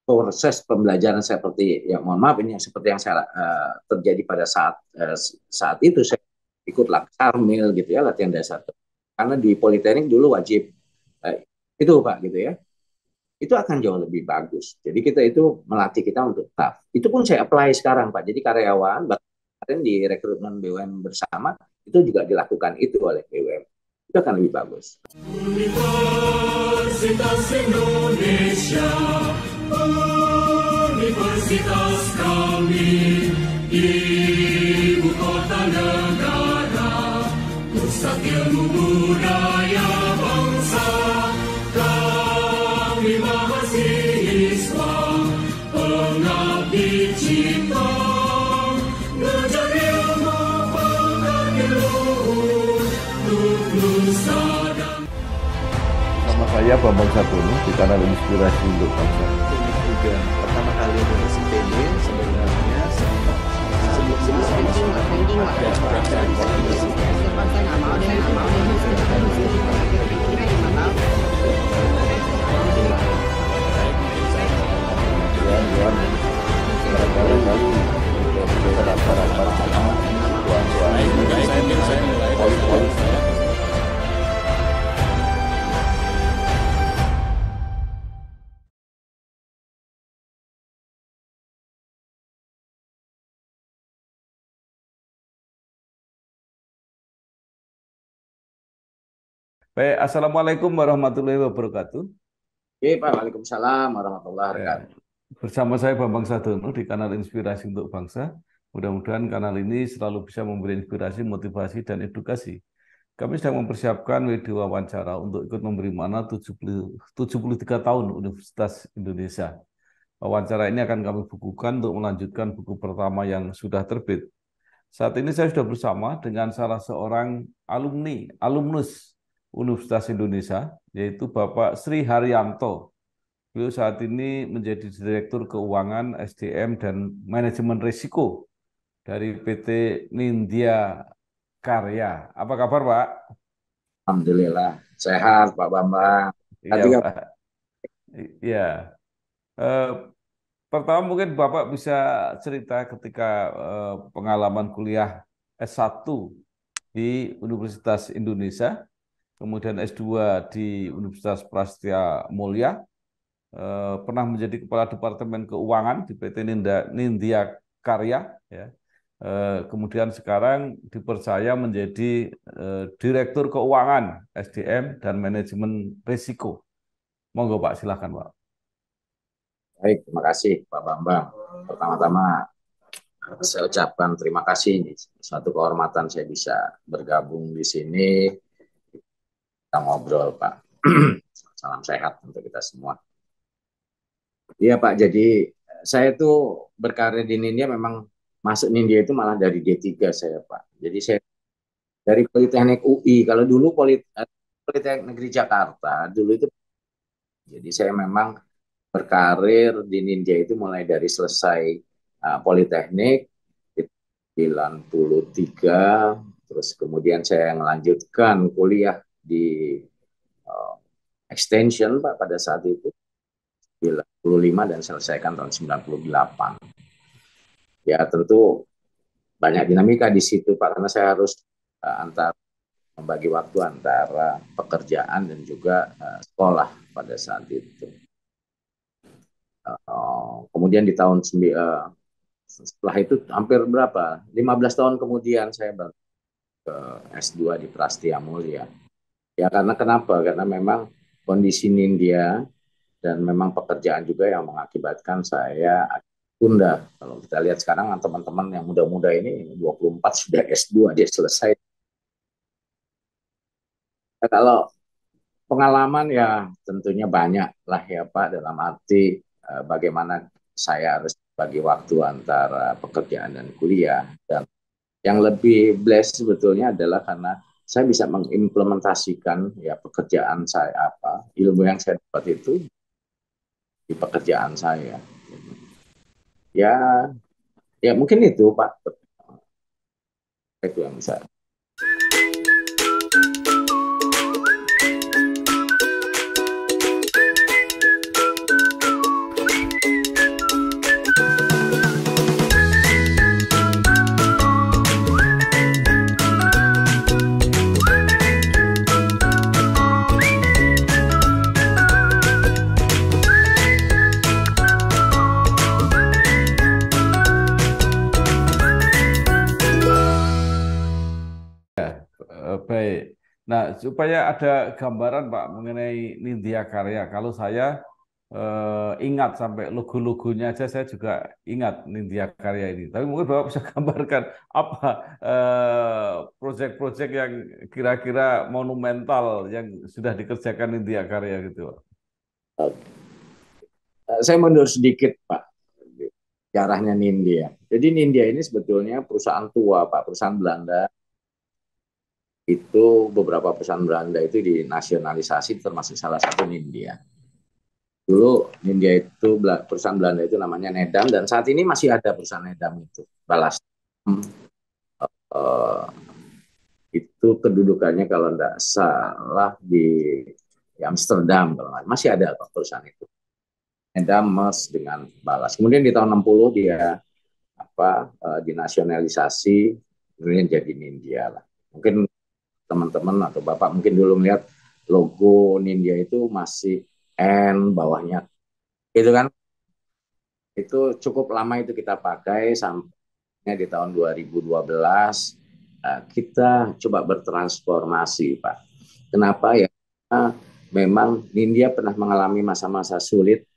proses pembelajaran seperti ya mohon maaf ini seperti yang saya terjadi pada saat itu saya ikut Laksamil gitu ya latihan dasar karena di Politeknik dulu wajib itu Pak gitu ya itu akan jauh lebih bagus jadi kita itu melatih kita untuk tough itu pun saya apply sekarang Pak jadi karyawan bahkan di rekrutmen BUMN bersama itu juga dilakukan itu oleh BUMN itu akan lebih bagus. Universitas Indonesia, Universitas kami, ibu kota negara, pusat ilmu budaya bangsa, kami mahasiswa, pengabdi cipta, ngejar ilmu pengabdi luhur, untuk nusa dan sama saya Bambang Satono di kanal Inspirasi untuk Bangsa. Ini juga pertama kali nulis IPB sebenarnya Baik, Assalamualaikum warahmatullahi wabarakatuh. Oke, Pak. Waalaikumsalam warahmatullahi wabarakatuh. Bersama saya Bambang Sadono di kanal Inspirasi untuk Bangsa. Mudah-mudahan kanal ini selalu bisa memberi inspirasi, motivasi, dan edukasi. Kami sedang mempersiapkan video wawancara untuk ikut memberi makna 73 tahun Universitas Indonesia. Wawancara ini akan kami bukukan untuk melanjutkan buku pertama yang sudah terbit. Saat ini saya sudah bersama dengan salah seorang alumnus Universitas Indonesia, yaitu Bapak Sri Haryanto. Beliau saat ini menjadi Direktur Keuangan, SDM, dan Manajemen Risiko dari PT Nindya Karya. Apa kabar, Pak? Alhamdulillah, sehat Pak Bambang. Iya, Pak. Iya. Pertama mungkin Bapak bisa cerita ketika pengalaman kuliah S1 di Universitas Indonesia, kemudian S2 di Universitas Prasetya Mulia, pernah menjadi Kepala Departemen Keuangan di PT Nindya Karya, ya. Kemudian sekarang dipercaya menjadi Direktur Keuangan, SDM, dan Manajemen Risiko. Monggo Pak, silakan Pak. Baik, terima kasih Pak Bambang. Pertama-tama saya ucapkan terima kasih ini suatu kehormatan saya bisa bergabung di sini. Kita ngobrol Pak. Salam sehat untuk kita semua. Iya Pak, jadi saya tuh berkarir di Nindya memang masuk Nindya itu malah dari D3 saya Pak. Jadi saya dari Politeknik UI. Kalau dulu Politeknik Negeri Jakarta dulu itu jadi saya memang berkarir di Nindya itu mulai dari selesai Politeknik 93 terus kemudian saya melanjutkan kuliah di extension Pak pada saat itu 95 dan selesaikan tahun 98. Ya tentu banyak dinamika di situ Pak karena saya harus antara membagi waktu antara pekerjaan dan juga sekolah pada saat itu. Kemudian di tahun setelah itu hampir berapa? 15 tahun kemudian saya ke S2 di Prasetya Mulia. Ya karena kenapa? Karena memang kondisi Nindya dan memang pekerjaan juga yang mengakibatkan saya tunda. Kalau kita lihat sekarang teman-teman yang muda-muda ini 24 sudah S2 dia selesai. Ya, kalau pengalaman ya tentunya banyak lah ya Pak dalam arti bagaimana saya harus bagi waktu antara pekerjaan dan kuliah dan yang lebih blessed sebetulnya adalah karena saya bisa mengimplementasikan ya pekerjaan saya ilmu yang saya dapat itu di pekerjaan saya. Ya, ya mungkin itu Pak. Itu yang bisa. Nah, supaya ada gambaran Pak mengenai Nindya Karya. Kalau saya ingat sampai logo-logonya aja saya juga ingat Nindya Karya ini. Tapi mungkin Bapak bisa gambarkan apa proyek-proyek yang kira-kira monumental yang sudah dikerjakan Nindya Karya gitu, Pak. Saya mundur sedikit, Pak, sejarahnya Nindya. Jadi Nindya ini sebetulnya perusahaan tua, Pak, perusahaan Belanda. Itu beberapa perusahaan Belanda itu dinasionalisasi, termasuk salah satu Nindya. Dulu Nindya itu perusahaan Belanda itu namanya Nedam, dan saat ini masih ada perusahaan Nedam itu. Balas itu kedudukannya kalau tidak salah di Amsterdam, kalau masih ada perusahaan itu. Nedam merge dengan Balas. Kemudian di tahun 60 dia dinasionalisasi, kemudian jadi Nindya lah. Mungkin teman-teman atau Bapak mungkin dulu melihat logo Nindya itu masih N bawahnya, gitu kan? Itu cukup lama itu kita pakai sampai di tahun 2012 kita coba bertransformasi, Pak. Kenapa ya? Memang Nindya pernah mengalami masa-masa sulit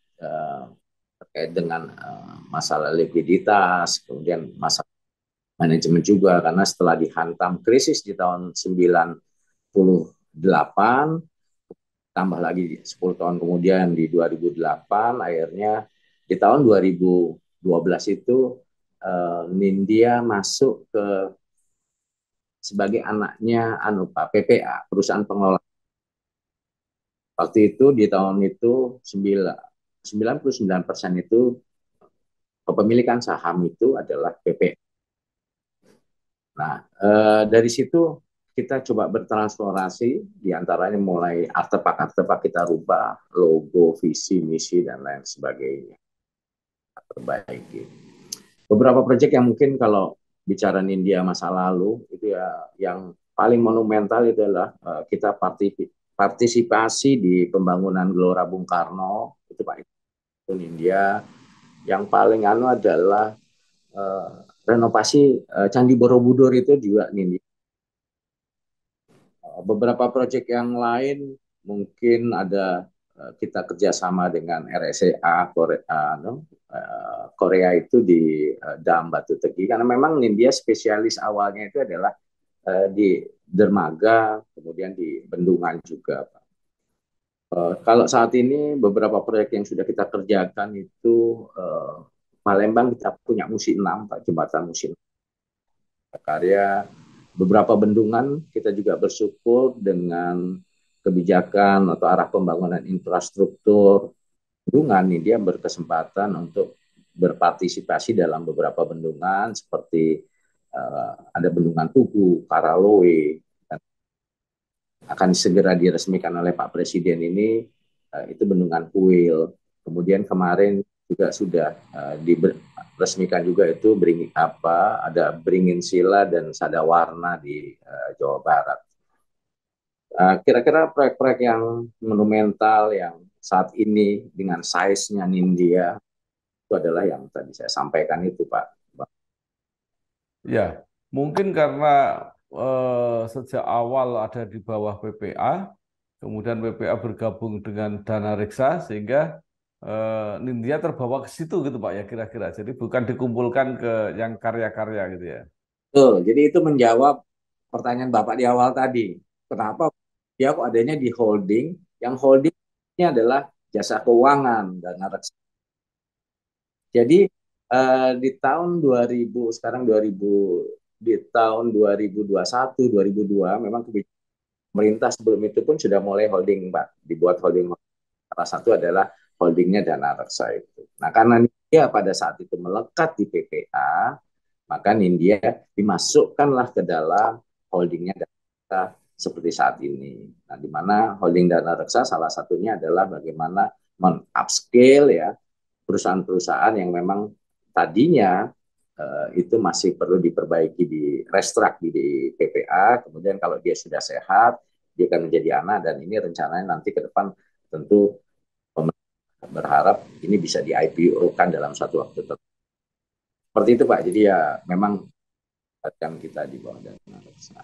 terkait dengan masalah likuiditas, kemudian masalah manajemen juga, karena setelah dihantam krisis di tahun 98, tambah lagi 10 tahun kemudian di 2008, akhirnya di tahun 2012 itu Nindya masuk ke sebagai anaknya Pak PPA, perusahaan pengelola. Waktu itu di tahun itu 99% itu kepemilikan saham itu adalah PPA. Nah, dari situ kita coba bertransformasi, diantaranya mulai artefak-artefak kita rubah, logo, visi, misi, dan lain sebagainya. Perbaiki. Beberapa proyek yang mungkin kalau bicara Nindya masa lalu, itu ya yang paling monumental itu adalah kita partisipasi di pembangunan Gelora Bung Karno, itu Pak, itu Nindya. Yang paling adalah renovasi Candi Borobudur, itu juga Nindya. Beberapa proyek yang lain mungkin ada kita kerjasama dengan RSCA Korea itu di Dam Batu Tegi, karena memang Nindya spesialis awalnya itu adalah di dermaga, kemudian di bendungan juga, Pak. Kalau saat ini beberapa proyek yang sudah kita kerjakan itu Palembang kita punya Musi 6, Pak, jembatan Musi 6 karya. Beberapa bendungan kita juga bersyukur dengan kebijakan atau arah pembangunan infrastruktur bendungan ini, dia berkesempatan untuk berpartisipasi dalam beberapa bendungan seperti ada bendungan Tugu, Karalowe, dan akan segera diresmikan oleh Pak Presiden ini, itu bendungan Kuil. Kemudian kemarin juga sudah diresmikan juga itu ada Beringin Sila dan Sadawarna di Jawa Barat. Kira-kira proyek-proyek yang monumental yang saat ini dengan size-nya Nindya itu adalah yang tadi saya sampaikan itu, Pak. Ya, mungkin karena sejak awal ada di bawah PPA, kemudian PPA bergabung dengan Dana Reksa, sehingga Nindya terbawa ke situ gitu Pak ya kira-kira. Jadi bukan dikumpulkan ke yang karya-karya gitu ya. Betul, jadi itu menjawab pertanyaan Bapak di awal tadi. Kenapa dia kok adanya di holding, yang holding ini adalah jasa keuangan Dana Reksa. Jadi di tahun 2000, sekarang 2000, di tahun 2021, 2002, memang pemerintah sebelum itu pun sudah mulai holding, Pak. Dibuat holding. Salah satu adalah holdingnya Dana Reksa itu. Nah, karena dia pada saat itu melekat di PPA, maka Nindya dimasukkanlah ke dalam holdingnya Dana Reksa seperti saat ini. Nah, di mana holding Dana Reksa salah satunya adalah bagaimana men-upscale ya perusahaan-perusahaan yang memang tadinya itu masih perlu diperbaiki, di restruct di PPA. Kemudian kalau dia sudah sehat, dia akan menjadi anak, dan ini rencananya nanti ke depan tentu berharap ini bisa di IPO-kan dalam satu waktu tertentu. Seperti itu, Pak. Jadi ya memang kita di bawah Dana Reksa.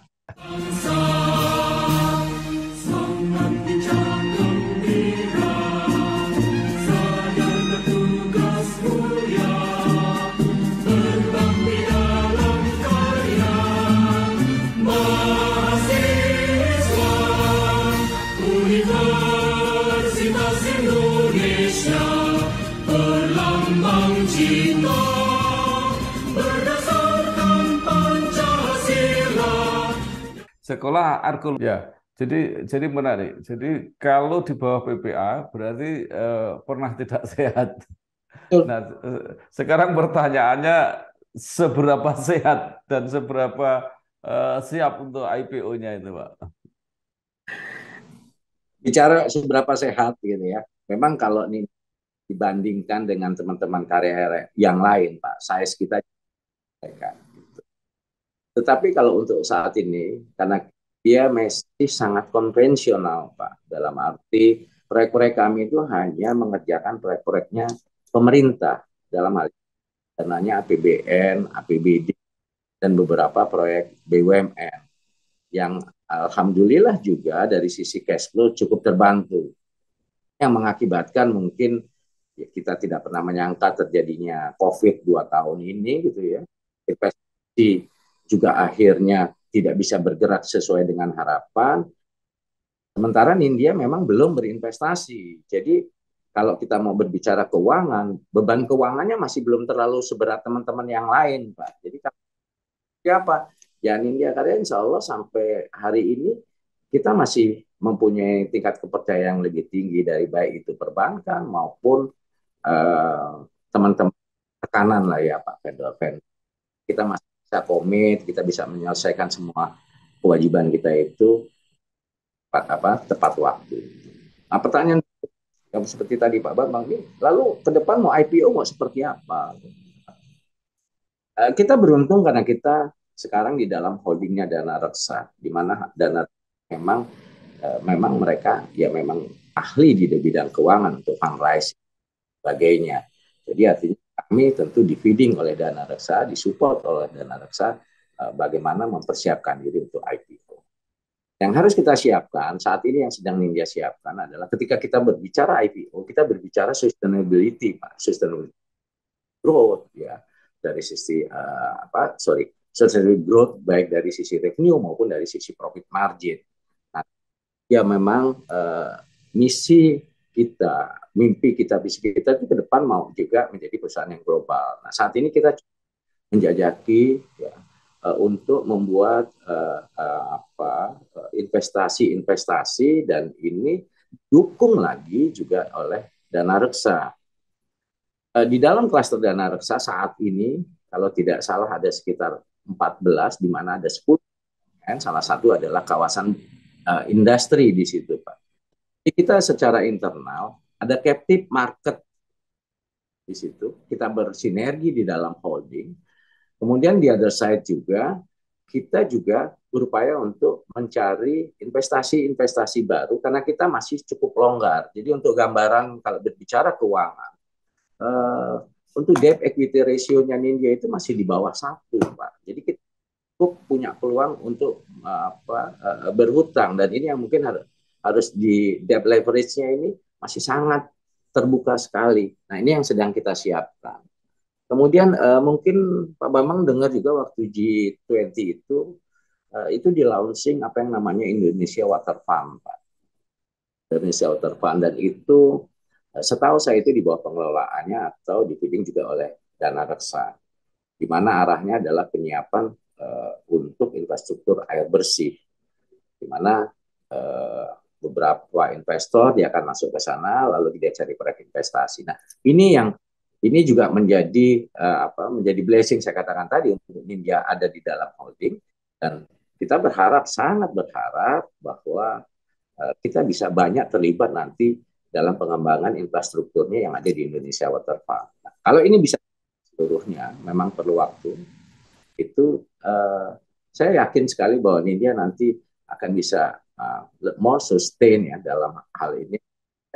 lambang cinta berdasarkan Pancasila. Sekolah arkeologi ya. Jadi menarik. Jadi kalau di bawah PPA berarti pernah tidak sehat. Nah, sekarang pertanyaannya seberapa sehat dan seberapa siap untuk IPO-nya itu, Pak? Bicara seberapa sehat gitu ya. Memang kalau ini dibandingkan dengan teman-teman karya yang lain, Pak, size kita gitu. Tetapi kalau untuk saat ini, karena dia masih sangat konvensional, Pak, dalam arti proyek-proyek kami itu hanya mengerjakan proyek-proyeknya pemerintah, dalam hal dananya APBN, APBD, dan beberapa proyek BUMN yang alhamdulillah juga dari sisi cash flow cukup terbantu, yang mengakibatkan mungkin ya, kita tidak pernah menyangka terjadinya COVID 2 tahun ini gitu ya. Investasi juga akhirnya tidak bisa bergerak sesuai dengan harapan. Sementara India memang belum berinvestasi. Jadi kalau kita mau berbicara keuangan, beban keuangannya masih belum terlalu seberat teman-teman yang lain, Pak. Jadi apa? Ya Nindya Karya insya Allah sampai hari ini kita masih mempunyai tingkat kepercayaan yang lebih tinggi dari baik itu perbankan maupun teman-teman tekanan lah ya Pak vendor-vendor. Kita masih bisa komit, kita bisa menyelesaikan semua kewajiban kita itu tepat waktu. Nah, pertanyaan yang seperti tadi Pak Bambang ini, lalu ke depan mau IPO mau seperti apa? Kita beruntung karena kita sekarang di dalam holdingnya Dana Reksa, di mana Dana memang mereka ya memang ahli di bidang keuangan untuk fundraising sebagainya. Jadi artinya kami tentu di-feeding oleh Dana Reksa, disupport oleh Dana Reksa bagaimana mempersiapkan diri untuk IPO. Yang harus kita siapkan saat ini yang sedang Nindya siapkan adalah ketika kita berbicara IPO, kita berbicara sustainability, Pak, sustainability growth ya dari sisi sustainable growth baik dari sisi revenue maupun dari sisi profit margin. Nah, ya memang misi kita, mimpi kita, visi kita itu ke depan mau juga menjadi perusahaan yang global. Nah, saat ini kita menjajaki ya, untuk membuat investasi dan ini dukung lagi juga oleh Dana Reksa. Di dalam klaster Dana Reksa saat ini kalau tidak salah ada sekitar 14 di mana ada 10 kan, salah satu adalah kawasan industri di situ Pak. Jadi kita secara internal ada captive market di situ, kita bersinergi di dalam holding. Kemudian di other side juga kita juga berupaya untuk mencari investasi baru karena kita masih cukup longgar. Jadi untuk gambaran kalau berbicara keuangan, untuk debt equity ratio-nya Nindya itu masih di bawah 1, Pak. Jadi kita cukup punya peluang untuk berhutang dan ini yang mungkin harus di debt leverage-nya ini masih sangat terbuka sekali. Nah, ini yang sedang kita siapkan. Kemudian mungkin Pak Bambang dengar juga waktu G20 itu di launching apa yang namanya Indonesia Water Fund, Pak. Indonesia Water Fund dan itu setahu saya itu di bawah pengelolaannya atau dibimbing juga oleh Dana Reksa, di mana arahnya adalah penyiapan untuk infrastruktur air bersih, di mana beberapa investor dia akan masuk ke sana lalu dia cari proyek investasi. Nah, ini juga menjadi menjadi blessing saya katakan tadi untuk Nindya ada di dalam holding dan kita sangat berharap bahwa kita bisa banyak terlibat nanti dalam pengembangan infrastrukturnya yang ada di Indonesia Water Fund. Nah, kalau ini bisa seluruhnya memang perlu waktu. Itu saya yakin sekali bahwa Nindya nanti akan bisa more sustain ya dalam hal ini.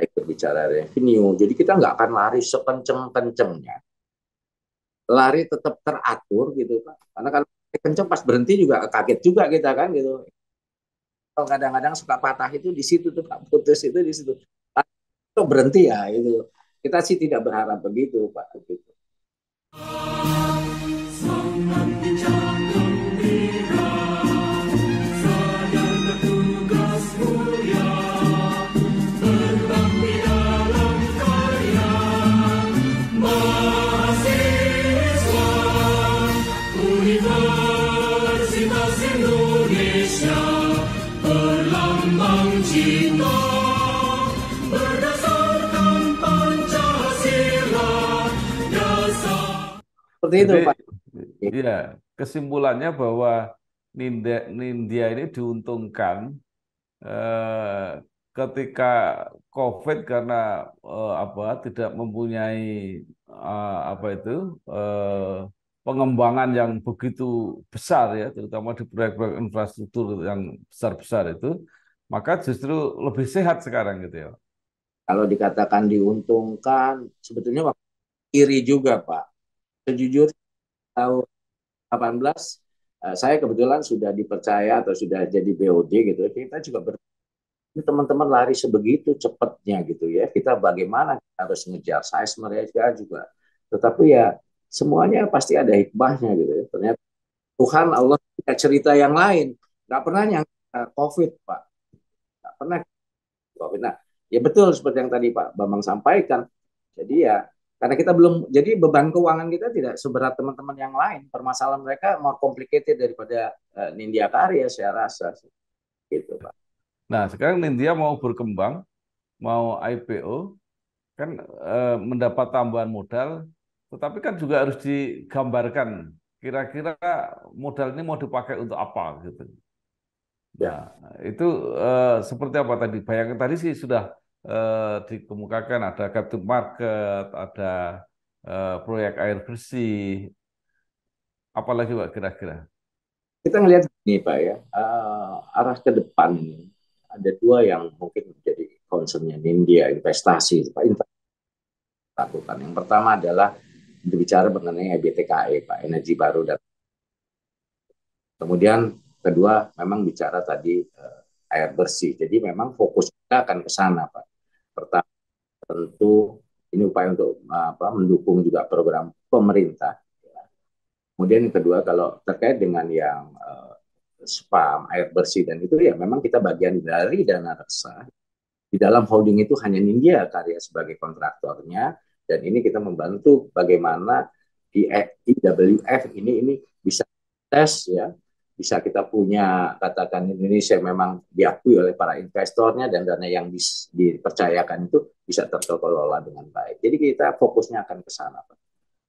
Berbicara revenue, jadi kita nggak akan lari sekenceng-kencengnya, lari tetap teratur gitu Pak. Karena kalau kenceng pas berhenti juga kaget juga kita kan gitu. Kalau kadang-kadang suka patah itu di situ tuh Pak, putus itu di situ. Itu berhenti ya itu. Kita sih tidak berharap begitu Pak. Gitu. Berbakti dalam karya cita berdasarkan Pancasila dasar. Seperti itu, Jadi Pak. ya kesimpulannya bahwa Nindya ini diuntungkan ketika COVID karena tidak mempunyai apa itu pengembangan yang begitu besar ya, terutama di proyek-proyek infrastruktur yang besar-besar itu, maka justru lebih sehat sekarang gitu ya. Kalau dikatakan diuntungkan, sebetulnya waktu iri juga, Pak. Sejujurnya tahun 18, saya kebetulan sudah dipercaya atau sudah jadi BOD gitu. Kita juga teman-teman lari sebegitu cepatnya gitu ya. Kita bagaimana harus ngejar size mereka juga. Tetapi ya semuanya pasti ada hikmahnya gitu ya. Ternyata Tuhan Allah punya cerita yang lain. Nggak pernah yang COVID, Pak. Nggak pernah COVID. Nah, ya betul seperti yang tadi Pak Bambang sampaikan. Jadi ya karena kita belum, jadi beban keuangan kita tidak seberat teman-teman yang lain. Permasalahan mereka more complicated daripada Nindya Karya saya rasa. Gitu, Pak. Nah, sekarang Nindya mau berkembang, mau IPO, kan mendapat tambahan modal, tetapi kan juga harus digambarkan kira-kira modal ini mau dipakai untuk apa gitu. Ya. Nah, itu seperti apa tadi? Bayangkan tadi sih sudah dikemukakan ada captive market, ada proyek air bersih, apalagi Pak kira-kira? Kita ngelihat ini Pak ya, arah ke depan ini ada dua yang mungkin menjadi concernnya India, investasi Pak, lakukan. Yang pertama adalah berbicara mengenai EBTKE Pak, energi baru dan kemudian kedua memang bicara tadi air bersih. Jadi memang fokus kita akan ke sana Pak. Pertama tentu ini upaya untuk mendukung juga program pemerintah. Kemudian yang kedua kalau terkait dengan yang spam, air bersih dan itu ya memang kita bagian dari dana reksa. Di dalam holding itu hanya Nindya Karya sebagai kontraktornya dan ini kita membantu bagaimana di IWF ini bisa tes ya, bisa kita punya katakan Indonesia memang diakui oleh para investornya dan dana yang dipercayakan itu bisa terkelola dengan baik. Jadi kita fokusnya akan ke sana, Pak.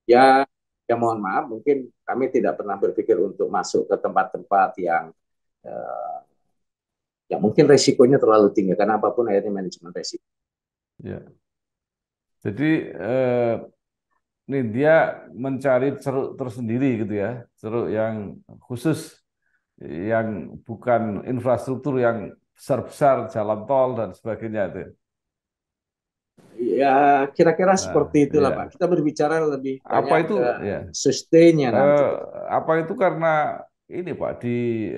Ya, ya mohon maaf, mungkin kami tidak pernah berpikir untuk masuk ke tempat-tempat yang ya mungkin resikonya terlalu tinggi karena apapun akhirnya manajemen resiko. Ya. Jadi Nindya mencari ceruk tersendiri gitu ya, ceruk yang khusus, yang bukan infrastruktur yang besar-besar, jalan tol dan sebagainya itu. Ya kira-kira Nah, seperti itulah ya. Pak. Kita berbicara lebih Apa banyak itu? ke Ya. sustain-nya nanti. Apa itu karena ini Pak di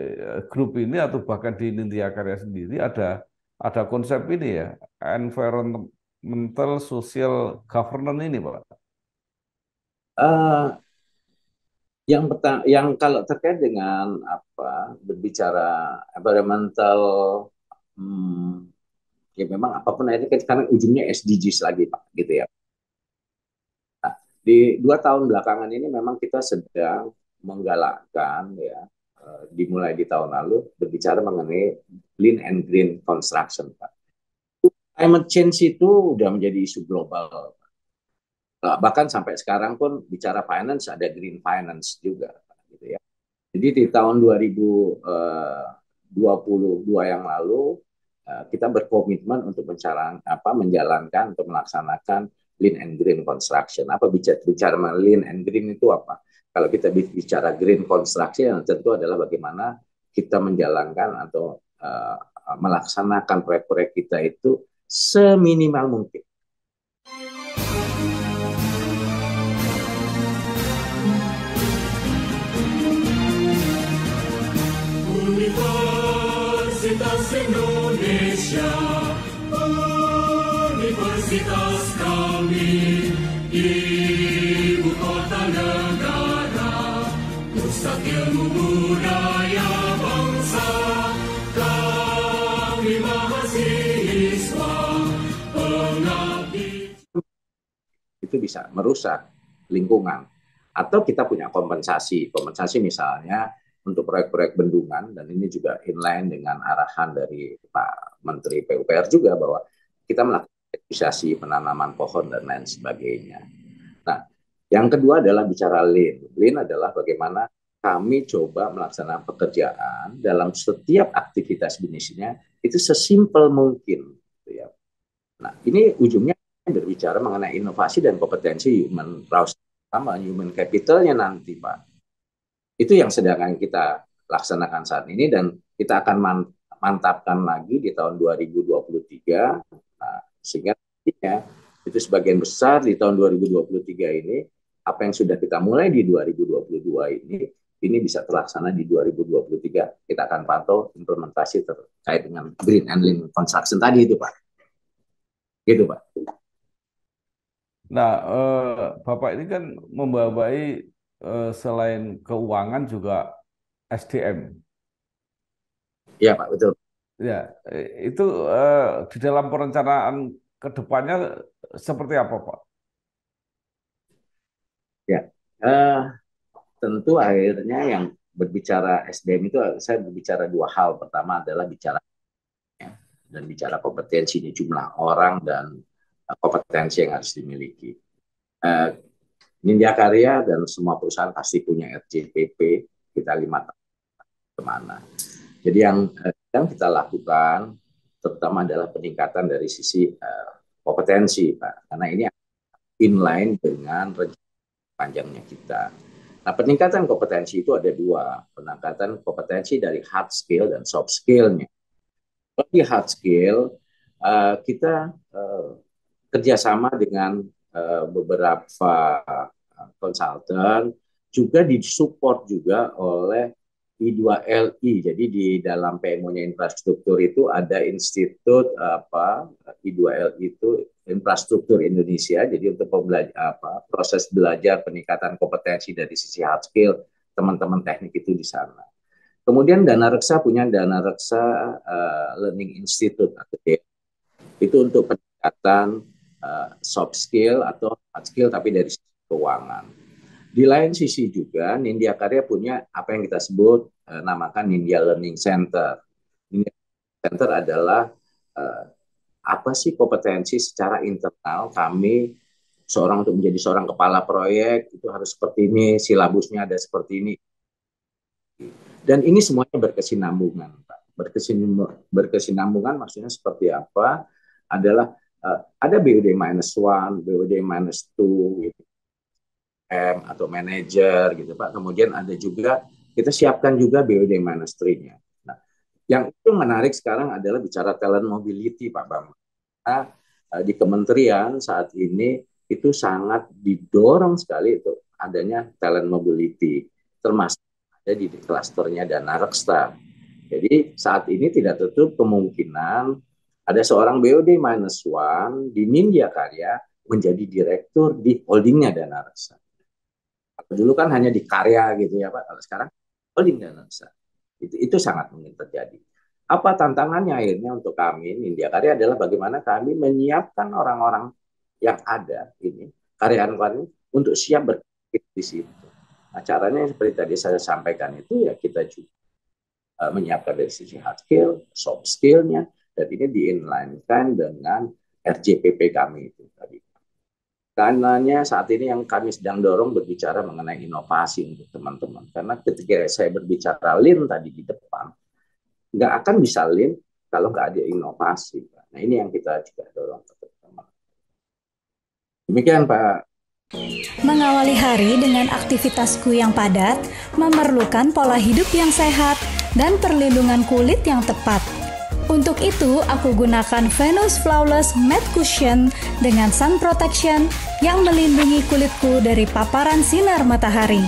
grup ini atau bahkan di Nindya Karya sendiri ada konsep ini ya, environmental social governance ini Pak. Uh, yang kalau terkait dengan berbicara environmental, ya memang apapun akhirnya kan sekarang ujungnya SDGs lagi Pak, gitu ya. Nah, di 2 tahun belakangan ini memang kita sedang menggalakkan ya, dimulai di tahun lalu berbicara mengenai clean and green construction Pak. Climate change itu udah menjadi isu global. Bahkan sampai sekarang pun bicara finance ada green finance juga gitu ya. Jadi di tahun 2022 yang lalu kita berkomitmen untuk menjalankan untuk melaksanakan lean and green construction. Apa bicara lean and green itu apa? Kalau kita bicara green construction tentu adalah bagaimana kita menjalankan atau melaksanakan proyek-proyek kita itu seminimal mungkin. Universitas Indonesia, universitas kami, ibu kota negara, pusat ilmu budaya bangsa, kami mahasiswa, pengabdi. Itu bisa merusak lingkungan. Atau kita punya kompensasi misalnya untuk proyek-proyek bendungan, dan ini juga inline dengan arahan dari Pak Menteri PUPR juga bahwa kita melakukan aktivisasi penanaman pohon dan lain sebagainya. Nah, yang kedua adalah bicara lean. Lean adalah bagaimana kami coba melaksanakan pekerjaan dalam setiap aktivitas bisnisnya itu sesimpel mungkin. Gitu ya. Nah, ini ujungnya berbicara mengenai inovasi dan kompetensi human resource sama human capitalnya nanti, Pak. Itu yang sedang kita laksanakan saat ini dan kita akan mantapkan lagi di tahun 2023. Nah, sehingga nantinya itu sebagian besar di tahun 2023 ini apa yang sudah kita mulai di 2022 ini bisa terlaksana di 2023. Kita akan pantau implementasi terkait dengan green and lean construction tadi itu, Pak. Gitu, Pak. Nah, Bapak ini kan membawahi selain keuangan juga SDM. Iya, Pak, betul. Ya, itu di dalam perencanaan ke depannya seperti apa, Pak? Ya, tentu akhirnya yang berbicara SDM itu saya berbicara dua hal. Pertama adalah bicara dan bicara kompetensinya, jumlah orang dan kompetensi yang harus dimiliki. Nindya Karya dan semua perusahaan pasti punya RJPP kita 5 tahun kemana. Jadi yang kita lakukan terutama adalah peningkatan dari sisi kompetensi, Pak. Karena ini inline dengan rencana panjangnya kita. Nah, peningkatan kompetensi itu ada dua. Peningkatan kompetensi dari hard skill dan soft skill-nya. Kalau di hard skill, kita kerjasama dengan beberapa konsultan, juga disupport juga oleh I2LI. Jadi di dalam PMO-nya infrastruktur itu ada institut I2LI itu Infrastruktur Indonesia. Jadi untuk proses belajar peningkatan kompetensi dari sisi hard skill teman-teman teknik itu di sana. Kemudian Dana Reksa punya Dana Reksa Learning Institute itu untuk peningkatan soft skill atau hard skill tapi dari sisi keuangan. Di lain sisi juga Nindya Karya punya apa yang kita sebut namakan Nindya Learning Center. Nindya Center adalah apa sih kompetensi secara internal kami seorang untuk menjadi seorang kepala proyek itu harus seperti ini, silabusnya ada seperti ini. Dan ini semuanya berkesinambungan, Pak. Berkesinambungan maksudnya seperti apa? Adalah ada BUD-1, BUD-2 gitu. Atau manajer gitu, Pak. Kemudian ada juga kita siapkan juga BUD-3-nya. Nah, yang itu menarik sekarang adalah bicara talent mobility, Pak Bambang. Nah, di kementerian saat ini itu sangat didorong sekali itu adanya talent mobility, termasuk ada di klasternya Dana Reksa. Jadi saat ini tidak tertutup kemungkinan ada seorang BUD-1 di Nindya Karya menjadi direktur di holdingnya Dana Reksa. Dulu kan hanya di karya gitu ya Pak, kalau sekarang holding Dana Reksa. Itu sangat mungkin terjadi. Apa tantangannya akhirnya untuk kami Nindya Karya adalah bagaimana kami menyiapkan orang-orang yang ada ini karyawan untuk siap beraktif di situ. Nah, caranya seperti tadi saya sampaikan itu ya kita juga menyiapkan dari sisi hard skill, soft skill-nya, dan ini di-inline-kan dengan RJPP kami itu tadi. Karenanya saat ini yang kami sedang dorong berbicara mengenai inovasi untuk teman-teman. Karena ketika saya berbicara lean tadi di depan, nggak akan bisa lean kalau nggak ada inovasi. Nah ini yang kita juga dorong ke teman-teman. Demikian Pak. Mengawali hari dengan aktivitasku yang padat memerlukan pola hidup yang sehat dan perlindungan kulit yang tepat. Untuk itu, aku gunakan Venus Flawless Matte Cushion dengan Sun Protection yang melindungi kulitku dari paparan sinar matahari.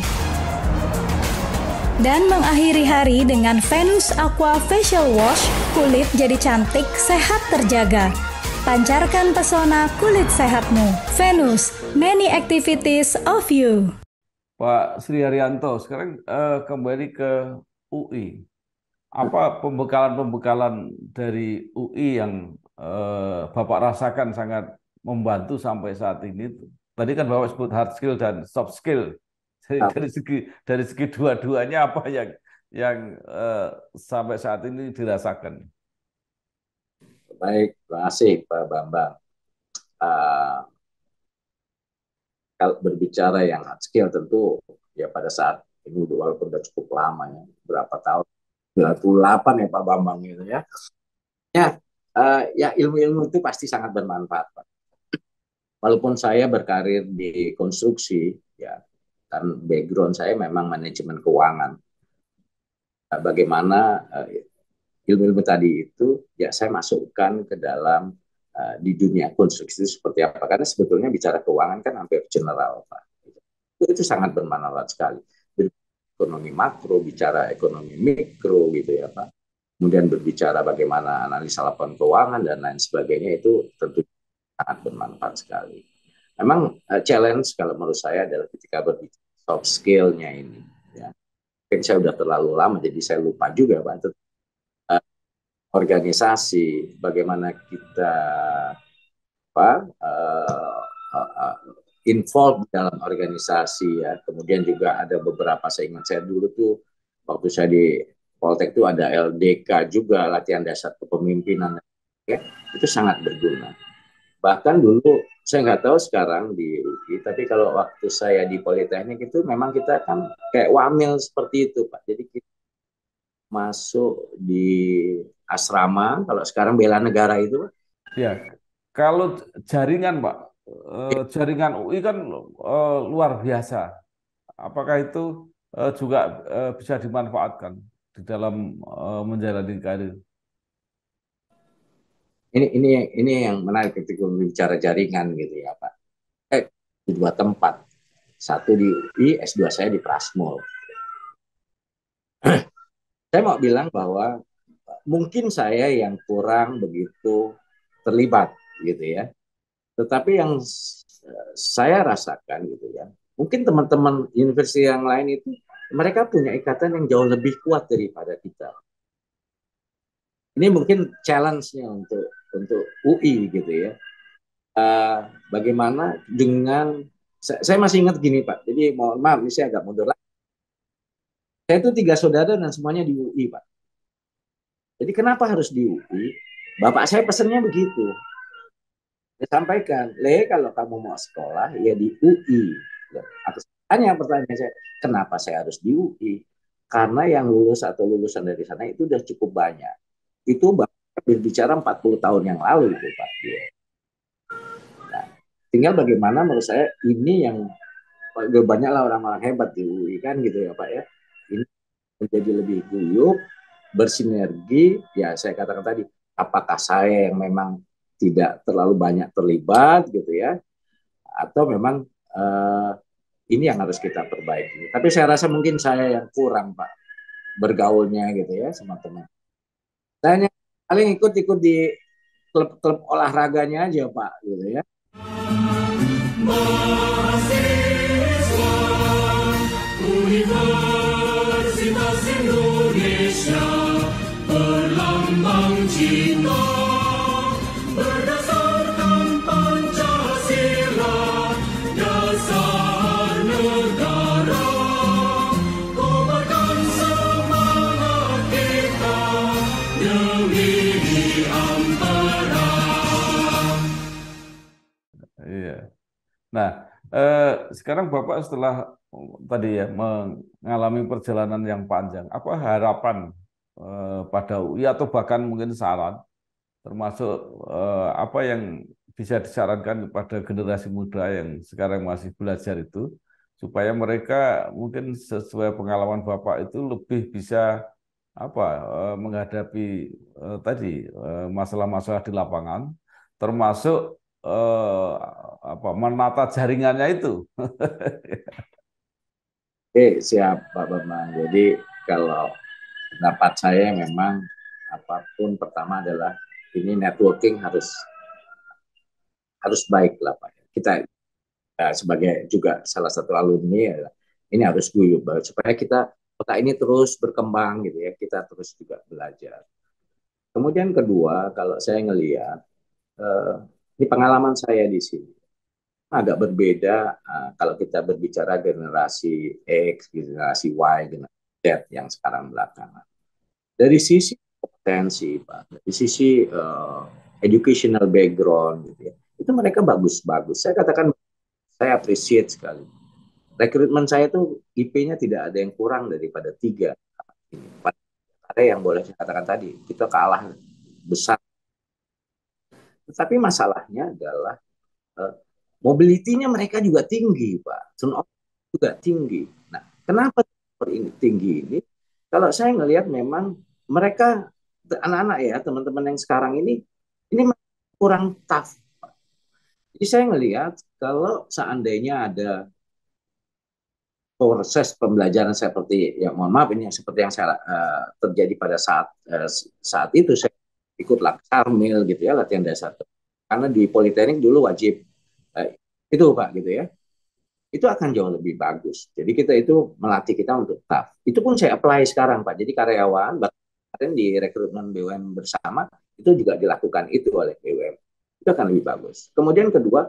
Dan mengakhiri hari dengan Venus Aqua Facial Wash, kulit jadi cantik, sehat terjaga. Pancarkan pesona kulit sehatmu. Venus, many activities of you. Pak Sri Haryanto, sekarang kembali ke UI. Apa pembekalan dari UI yang Bapak rasakan sangat membantu sampai saat ini? Tadi kan Bapak sebut hard skill dan soft skill. Dari segi dua-duanya apa yang yang sampai saat ini dirasakan? Baik, terima kasih Pak Bambang. Uh, Kalau berbicara yang hard skill tentu ya pada saat ini walaupun udah cukup lama ya, berapa tahun, 98 ya Pak Bambang gitu ya. Ya, ya ilmu-ilmu itu pasti sangat bermanfaat Pak. Walaupun saya berkarir di konstruksi ya, kan background saya memang manajemen keuangan. Bagaimana ilmu-ilmu tadi itu ya saya masukkan ke dalam di dunia konstruksi itu seperti apa? Karena sebetulnya bicara keuangan kan hampir general Pak. Itu sangat bermanfaat sekali. Ekonomi makro, bicara ekonomi mikro gitu ya Pak. Kemudian berbicara bagaimana analisa laporan keuangan dan lain sebagainya itu tentu sangat bermanfaat sekali. Memang challenge kalau menurut saya adalah ketika berbicara soft skill-nya ini. Ya. Mungkin saya udah terlalu lama jadi saya lupa juga Pak. Organisasi, bagaimana kita apa, involved dalam organisasi ya. Kemudian juga ada beberapa, saya ingat saya dulu tuh waktu saya di Poltek itu ada LDK juga, latihan dasar kepemimpinan ya. Itu sangat berguna. Bahkan dulu saya nggak tahu sekarang di UI, tapi kalau waktu saya di Politeknik itu memang kita kan kayak wamil seperti itu Pak. Jadi kita masuk di asrama, kalau sekarang bela negara itu. Ya, kalau jaringan Pak, jaringan UI kan luar biasa. Apakah itu juga bisa dimanfaatkan di dalam menjalani karir? Ini yang menarik ketika bicara jaringan gitu ya Pak. Di dua tempat, satu di UI, S2 saya di Prasmul. Saya mau bilang bahwa mungkin saya yang kurang begitu terlibat gitu ya. Tetapi yang saya rasakan gitu ya, mungkin teman-teman universitas yang lain itu mereka punya ikatan yang jauh lebih kuat daripada kita. Ini mungkin challenge-nya untuk UI gitu ya. Bagaimana dengan saya masih ingat gini Pak. Jadi mohon maaf, ini saya agak mundur lagi. Saya itu 3 saudara dan semuanya di UI Pak. Jadi kenapa harus di UI? Bapak saya pesennya begitu. Saya sampaikan, Le kalau kamu mau sekolah ya di UI. Aku tanya pertanyaan saya, kenapa saya harus di UI? Karena yang lulus atau lulusan dari sana itu udah cukup banyak. Itu berbicara 40 tahun yang lalu itu Pak. Nah, tinggal bagaimana menurut saya ini yang banyaklah orang-orang hebat di UI kan gitu ya Pak ya. Ini menjadi lebih guyup, bersinergi, ya saya katakan tadi, apakah saya yang memang tidak terlalu banyak terlibat gitu ya, atau memang ini yang harus kita perbaiki. Tapi saya rasa mungkin saya yang kurang Pak bergaulnya gitu ya sama teman. Saya paling ikut-ikut di klub-klub olahraganya aja Pak gitu ya. Mahasiswa Universitas Indonesia berlambang cinta berdasarkan Pancasila dasar negara kobarkan semangat kita demi ampera. Iya. Nah, sekarang Bapak setelah tadi ya mengalami perjalanan yang panjang, apa harapan pada UI atau bahkan mungkin saran, termasuk apa yang bisa disarankan kepada generasi muda yang sekarang masih belajar itu, supaya mereka mungkin sesuai pengalaman Bapak itu lebih bisa apa menghadapi tadi masalah-masalah di lapangan, termasuk apa menata jaringannya itu. Oke, siap Pak Bambang. Jadi kalau pendapat saya memang apapun pertama adalah ini networking harus baik lah Pak. Kita sebagai juga salah satu alumni ya, ini harus guyup supaya kita kota ini terus berkembang gitu ya. Kita terus juga belajar. Kemudian kedua, kalau saya ngelihat ini pengalaman saya di sini agak berbeda kalau kita berbicara generasi X, generasi Y, generasi Z yang sekarang belakangan. Dari sisi kompetensi, Pak, dari sisi educational background, gitu ya, itu mereka bagus-bagus. Saya katakan, saya appreciate sekali. Rekrutmen saya tuh IP-nya tidak ada yang kurang daripada 3. Ada yang boleh saya katakan tadi, kita kalah besar. Tetapi masalahnya adalah mobility-nya mereka juga tinggi, Pak. Turnover juga tinggi. Nah, kenapa ini tinggi ini? Kalau saya ngelihat memang mereka anak-anak ya, teman-teman yang sekarang ini kurang tough. Jadi saya ngelihat kalau seandainya ada proses pembelajaran seperti ya mohon maaf ini seperti yang saya terjadi pada saat itu saya ikut Laksamil gitu ya, latihan dasar. Karena di Politeknik dulu wajib itu Pak gitu ya. Itu akan jauh lebih bagus. Jadi kita itu melatih kita untuk tough. Itu pun saya apply sekarang Pak. Jadi karyawan bahkan di rekrutmen BUMN bersama itu juga dilakukan itu oleh BUMN. Itu akan lebih bagus. Kemudian kedua,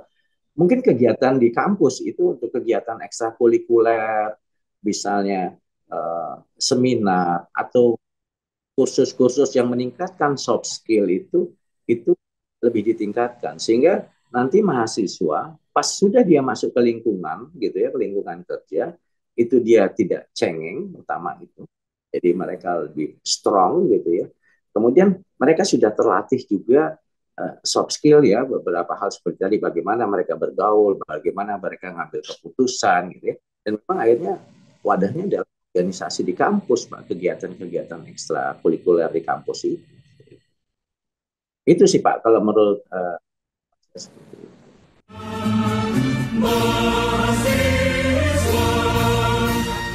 mungkin kegiatan di kampus itu untuk kegiatan ekstrakurikuler, misalnya seminar atau kursus-kursus yang meningkatkan soft skill itu lebih ditingkatkan sehingga nanti mahasiswa pas sudah dia masuk ke lingkungan gitu ya, ke lingkungan kerja itu dia tidak cengeng pertama itu. Jadi mereka lebih strong gitu ya. Kemudian mereka sudah terlatih juga soft skill ya, beberapa hal seperti tadi bagaimana mereka bergaul, bagaimana mereka ngambil keputusan gitu ya. Dan memang akhirnya wadahnya adalah organisasi di kampus, Pak, kegiatan-kegiatan ekstrakurikuler di kampus itu. Itu sih Pak kalau menurut Mahasiswa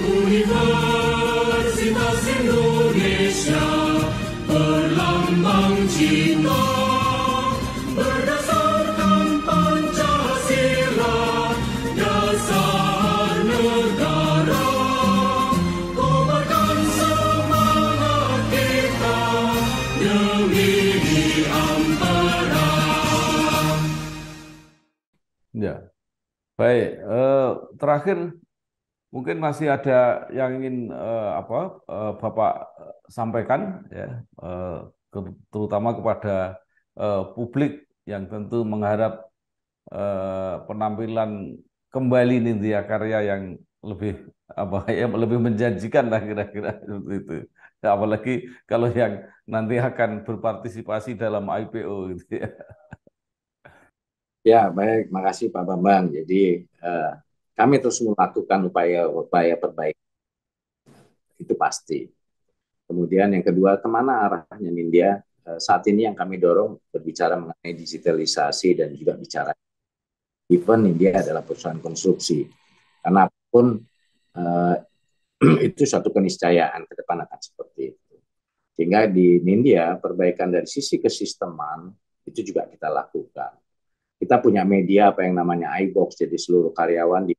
Universitas Indonesia berlambang cinta berdasarkan Pancasila dasar negara kobarkan semangat kita demi di ampera. Ya, baik. Terakhir mungkin masih ada yang ingin Bapak sampaikan ya, terutama kepada publik yang tentu mengharap penampilan kembali Nindya Karya yang lebih lebih menjanjikan lah kira-kira seperti itu. Ya, apalagi kalau yang nanti akan berpartisipasi dalam IPO gitu ya. ya baik, makasih Pak Bambang. Jadi kami terus melakukan upaya perbaikan itu pasti. Kemudian yang kedua, kemana arahnya Nindya? Saat ini yang kami dorong berbicara mengenai digitalisasi dan juga bicara event Nindya adalah perusahaan konstruksi. Karena pun itu suatu keniscayaan ke depan akan seperti itu. Sehingga di Nindya perbaikan dari sisi kesisteman itu juga kita lakukan. Kita punya media apa yang namanya iBox, jadi seluruh karyawan di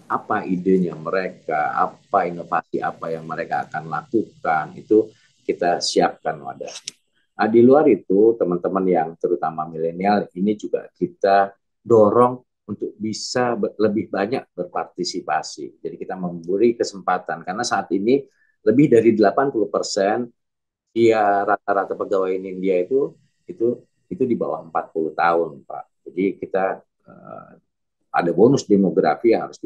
apa idenya mereka, apa inovasi apa yang mereka akan lakukan, itu kita siapkan wadahnya. Nah, di luar itu, teman-teman yang terutama milenial, ini juga kita dorong untuk bisa lebih banyak berpartisipasi. Jadi kita memberi kesempatan, karena saat ini lebih dari 80% ya rata-rata pegawai India itu di bawah 40 tahun, Pak. Jadi kita ada bonus demografi yang harus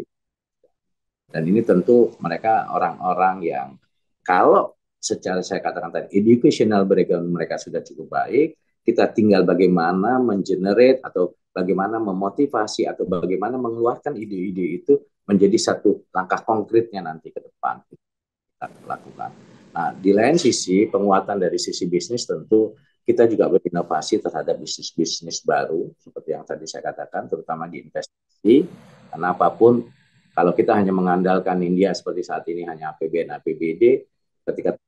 dan ini tentu mereka orang-orang yang kalau secara saya katakan tadi educational background mereka sudah cukup baik, kita tinggal bagaimana mengenerate atau bagaimana memotivasi atau bagaimana mengeluarkan ide-ide itu menjadi satu langkah konkretnya nanti ke depan kita lakukan. Nah, di lain sisi penguatan dari sisi bisnis tentu kita juga berinovasi terhadap bisnis-bisnis baru seperti yang tadi saya katakan, terutama di investasi. Karena apapun kalau kita hanya mengandalkan India seperti saat ini hanya APBN, APBD, ketika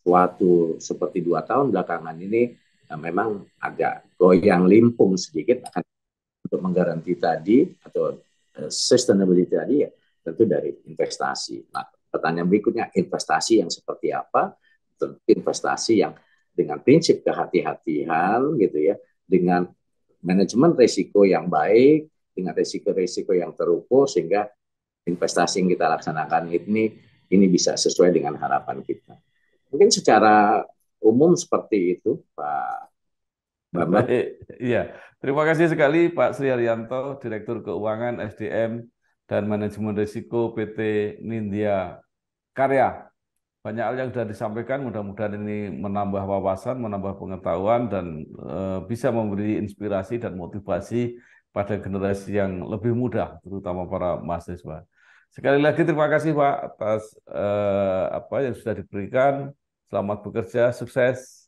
suatu seperti 2 tahun belakangan ini memang agak goyang limpung sedikit untuk menggaranti tadi atau sustainability tadi ya tentu dari investasi. Nah, pertanyaan berikutnya investasi yang seperti apa? Tentu investasi yang dengan prinsip kehati-hatian gitu ya, dengan manajemen risiko yang baik, dengan risiko-risiko yang terukur sehingga investasi yang kita laksanakan ini ini bisa sesuai dengan harapan kita. Mungkin secara umum seperti itu, Pak Bambang. Iya, terima kasih sekali Pak Sri Haryanto, Direktur Keuangan SDM dan Manajemen Risiko PT Nindya Karya. Banyak hal yang sudah disampaikan, mudah-mudahan ini menambah wawasan, menambah pengetahuan, dan bisa memberi inspirasi dan motivasi pada generasi yang lebih muda, terutama para mahasiswa. Sekali lagi terima kasih Pak atas apa yang sudah diberikan. Selamat bekerja, sukses.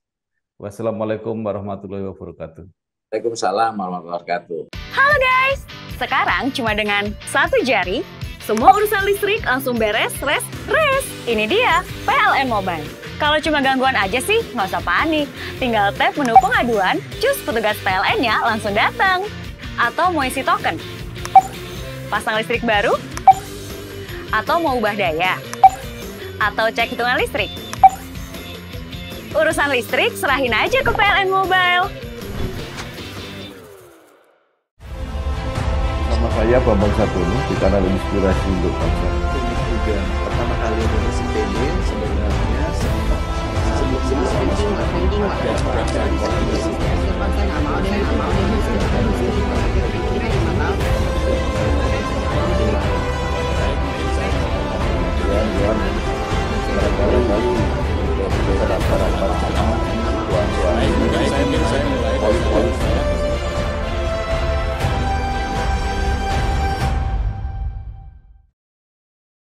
Wassalamualaikum warahmatullahi wabarakatuh. Waalaikumsalam warahmatullahi wabarakatuh. Halo guys, sekarang cuma dengan satu jari, semua urusan listrik langsung beres, res. Ini dia, PLN Mobile. Kalau cuma gangguan aja sih, nggak usah panik. Tinggal tap menu pengaduan, cus petugas PLN-nya langsung datang. Atau mau isi token, pasang listrik baru, atau mau ubah daya, atau cek hitungan listrik. Urusan listrik, serahin aja ke PLN Mobile. Nama saya Bambang Satono di kanal Inspirasi untuk Bangsa. Ini juga pertama kali lulus IPB sebenarnya sebelum